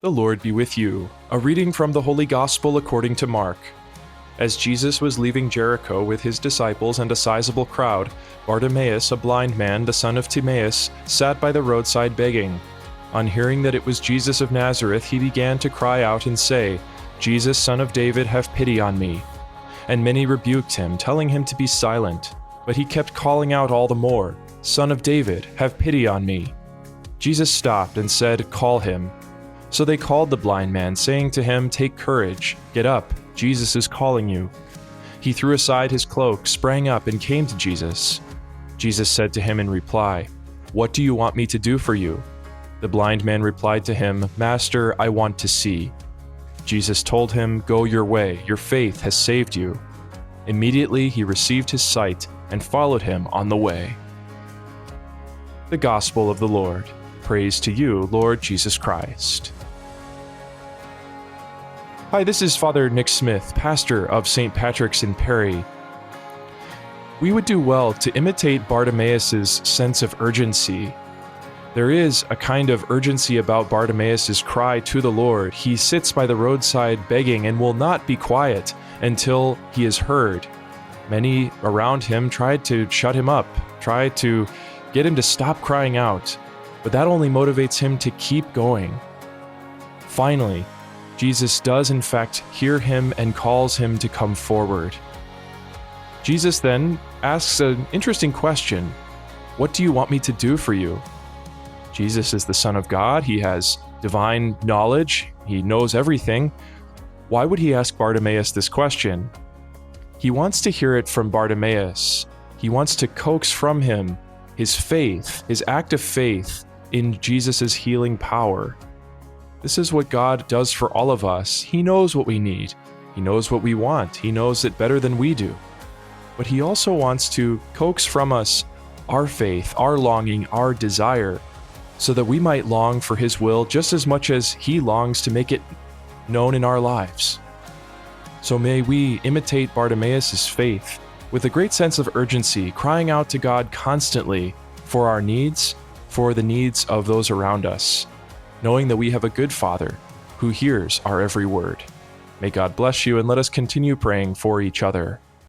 The Lord be with you. A reading from the Holy Gospel according to Mark. As Jesus was leaving Jericho with his disciples and a sizable crowd, Bartimaeus, a blind man, the son of Timaeus, sat by the roadside begging. On hearing that it was Jesus of Nazareth, he began to cry out and say, "Jesus, Son of David, have pity on me." And many rebuked him, telling him to be silent. But he kept calling out all the more, "Son of David, have pity on me." Jesus stopped and said, "Call him." So they called the blind man, saying to him, "Take courage, get up, Jesus is calling you." He threw aside his cloak, sprang up, and came to Jesus. Jesus said to him in reply, "What do you want me to do for you?" The blind man replied to him, "Master, I want to see." Jesus told him, "Go your way, your faith has saved you." Immediately he received his sight and followed him on the way. The Gospel of the Lord. Praise to you, Lord Jesus Christ. Hi, this is Father Nick Smith, pastor of St. Patrick's in Perry. We would do well to imitate Bartimaeus' sense of urgency. There is a kind of urgency about Bartimaeus' cry to the Lord. He sits by the roadside begging and will not be quiet until he is heard. Many around him tried to shut him up, tried to get him to stop crying out, but that only motivates him to keep going. Finally, Jesus does in fact hear him and calls him to come forward. Jesus then asks an interesting question. "What do you want me to do for you?" Jesus is the Son of God. He has divine knowledge. He knows everything. Why would he ask Bartimaeus this question? He wants to hear it from Bartimaeus. He wants to coax from him his faith, his act of faith in Jesus' healing power. This is what God does for all of us. He knows what we need. He knows what we want. He knows it better than we do. But he also wants to coax from us our faith, our longing, our desire, so that we might long for his will just as much as he longs to make it known in our lives. So may we imitate Bartimaeus' faith with a great sense of urgency, crying out to God constantly for our needs, for the needs of those around us, knowing that we have a good Father who hears our every word. May God bless you, and let us continue praying for each other.